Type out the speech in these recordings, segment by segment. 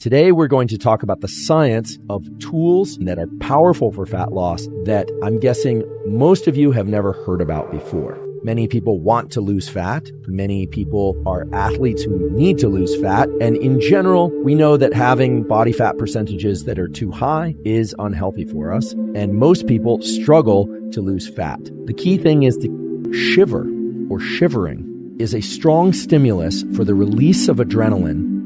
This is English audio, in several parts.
Today, we're going to talk about the science of tools that are powerful for fat loss that I'm guessing most of you have never heard about before. Many people want to lose fat. Many people are athletes who need to lose fat. And in general, we know that having body fat percentages that are too high is unhealthy for us. And most people struggle to lose fat. The key thing is to shiver, or shivering, is a strong stimulus for the release of adrenaline,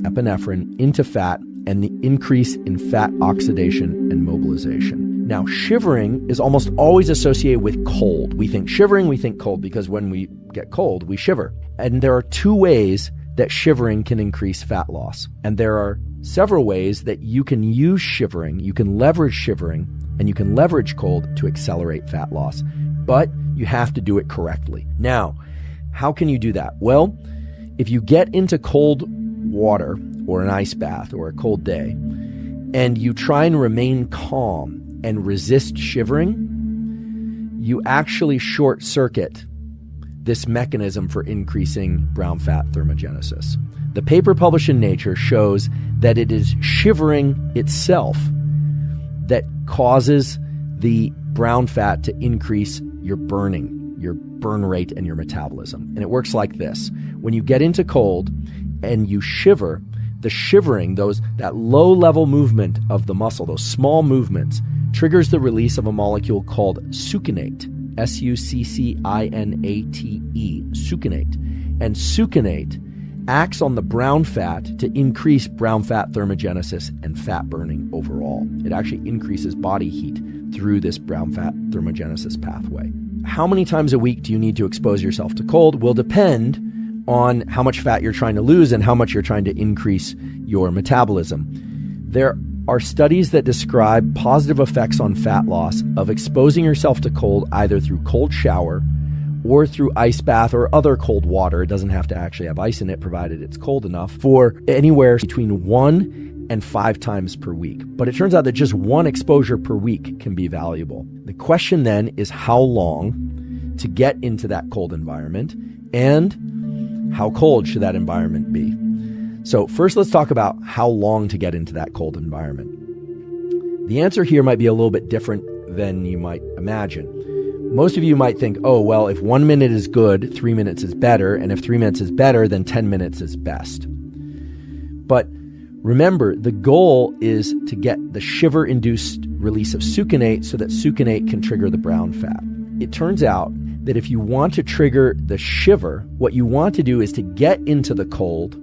epinephrine, into fat and the increase in fat oxidation and mobilization. Now, shivering is almost always associated with cold. We think shivering, we think cold, because when we get cold, we shiver. And there are two ways that shivering can increase fat loss. And there are several ways that you can use shivering, you can leverage shivering, and you can leverage cold to accelerate fat loss. But you have to do it correctly. Now, how can you do that? Well, if you get into cold water or an ice bath or a cold day, and you try and remain calm and resist shivering, you actually short circuit this mechanism for increasing brown fat thermogenesis. The paper published in Nature shows that it is shivering itself that causes the brown fat to increase your burn rate and your metabolism. And it works like this. When you get into cold and you shiver, the shivering, that low-level movement of the muscle, those small movements, triggers the release of a molecule called succinate, S-U-C-C-I-N-A-T-E, succinate. And succinate acts on the brown fat to increase brown fat thermogenesis and fat burning overall. It actually increases body heat through this brown fat thermogenesis pathway. How many times a week do you need to expose yourself to cold will depend on how much fat you're trying to lose and how much you're trying to increase your metabolism. There are studies that describe positive effects on fat loss of exposing yourself to cold either through cold shower or through ice bath or other cold water. It doesn't have to actually have ice in it, provided it's cold enough, for anywhere between 1 and 5 times per week. But it turns out that just one exposure per week can be valuable. The question then is how long to get into that cold environment, and how cold should that environment be? So first, let's talk about how long to get into that cold environment. The answer here might be a little bit different than you might imagine. Most of you might think, oh, well, if 1 minute is good, 3 minutes is better, and if 3 minutes is better, then 10 minutes is best. But remember, the goal is to get the shiver-induced release of succinate so that succinate can trigger the brown fat. It turns out that if you want to trigger the shiver, what you want to do is to get into the cold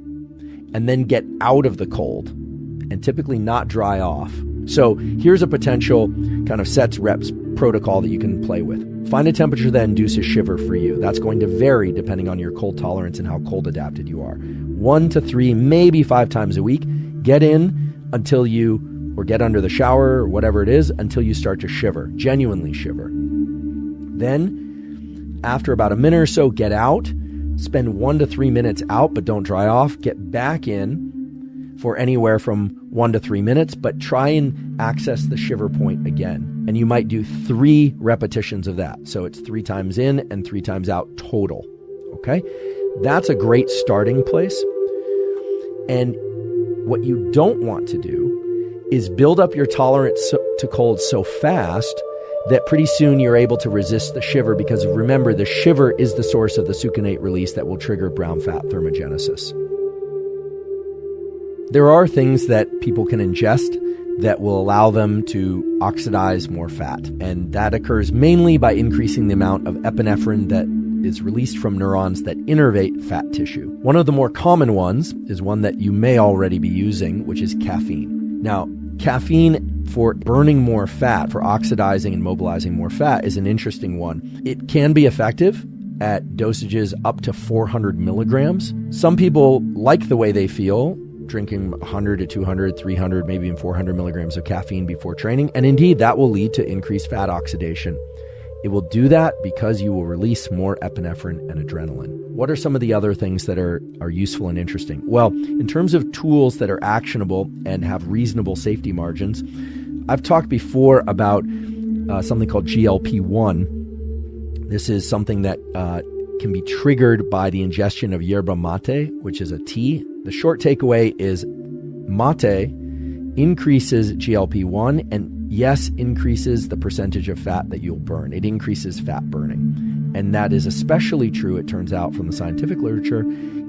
and then get out of the cold, and typically not dry off. So here's a potential kind of sets reps protocol that you can play with. Find a temperature that induces shiver for you. That's going to vary depending on your cold tolerance and how cold adapted you are. 1 to 3, maybe 5 times a week. Get in until or get under the shower or whatever it is, until you start to shiver, genuinely shiver. Then, after about a minute or so, get out, spend 1 to 3 minutes out, but don't dry off. Get back in for anywhere from 1 to 3 minutes, but try and access the shiver point again. And you might do 3 repetitions of that. So it's 3 times in and 3 times out total. Okay? That's a great starting place. And what you don't want to do is build up your tolerance to cold so fast that pretty soon you're able to resist the shiver, because remember, the shiver is the source of the succinate release that will trigger brown fat thermogenesis. There are things that people can ingest that will allow them to oxidize more fat, and that occurs mainly by increasing the amount of epinephrine that is released from neurons that innervate fat tissue. One of the more common ones is one that you may already be using, which is caffeine. Now, caffeine for burning more fat, for oxidizing and mobilizing more fat, is an interesting one. It can be effective at dosages up to 400 milligrams. Some people like the way they feel drinking 100 to 200, 300, maybe even 400 milligrams of caffeine before training. And indeed, that will lead to increased fat oxidation. It will do that because you will release more epinephrine and adrenaline. What are some of the other things that are useful and interesting? Well, in terms of tools that are actionable and have reasonable safety margins, I've talked before about something called GLP-1. This is something that can be triggered by the ingestion of yerba mate, which is a tea. The short takeaway is mate increases GLP-1 and, yes, increases the percentage of fat that you'll burn. It increases fat burning. And that is especially true, it turns out, from the scientific literature,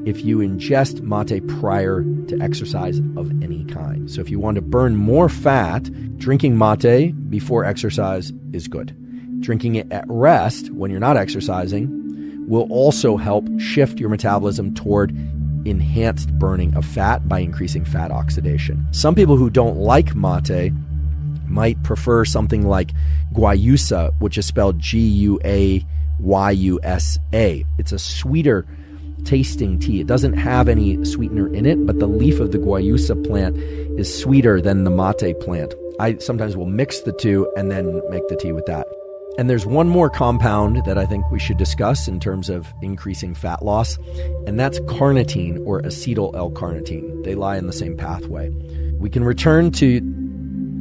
if you ingest mate prior to exercise of any kind. So if you want to burn more fat, drinking mate before exercise is good. Drinking it at rest when you're not exercising will also help shift your metabolism toward enhanced burning of fat by increasing fat oxidation. Some people who don't like mate might prefer something like guayusa, which is spelled Guayusa. It's a sweeter tasting tea. It doesn't have any sweetener in it, but the leaf of the guayusa plant is sweeter than the mate plant. I sometimes will mix the two and then make the tea with that. And there's one more compound that I think we should discuss in terms of increasing fat loss, and that's carnitine or acetyl L-carnitine. They lie in the same pathway. We can return to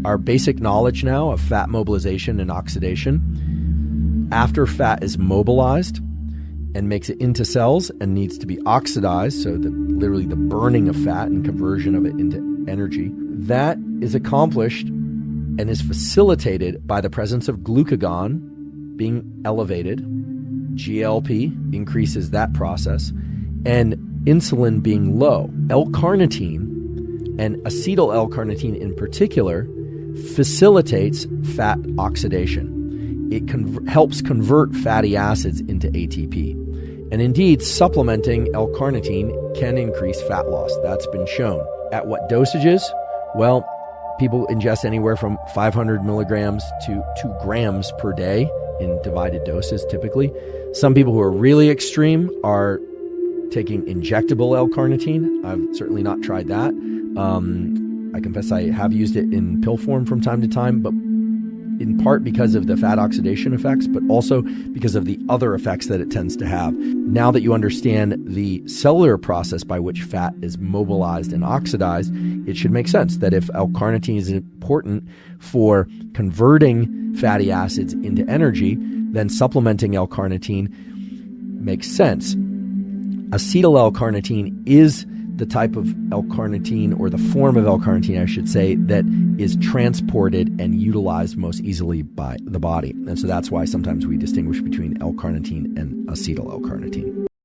our basic knowledge now of fat mobilization and oxidation. After fat is mobilized and makes it into cells and needs to be oxidized, so literally the burning of fat and conversion of it into energy, that is accomplished and is facilitated by the presence of glucagon being elevated. GLP increases that process, and insulin being low. L-carnitine, and acetyl L-carnitine in particular, facilitates fat oxidation. It helps convert fatty acids into ATP. And indeed, supplementing L-carnitine can increase fat loss. That's been shown. At what dosages? Well, people ingest anywhere from 500 milligrams to 2 grams per day in divided doses, typically. Some people who are really extreme are taking injectable L-carnitine. I've certainly not tried that. I confess I have used it in pill form from time to time, but in part because of the fat oxidation effects, but also because of the other effects that it tends to have. Now that you understand the cellular process by which fat is mobilized and oxidized, it should make sense that if L-carnitine is important for converting fatty acids into energy, then supplementing L-carnitine makes sense. Acetyl L-carnitine is the type of L-carnitine, or the form of L-carnitine, I should say, that is transported and utilized most easily by the body. And so that's why sometimes we distinguish between L-carnitine and acetyl L-carnitine.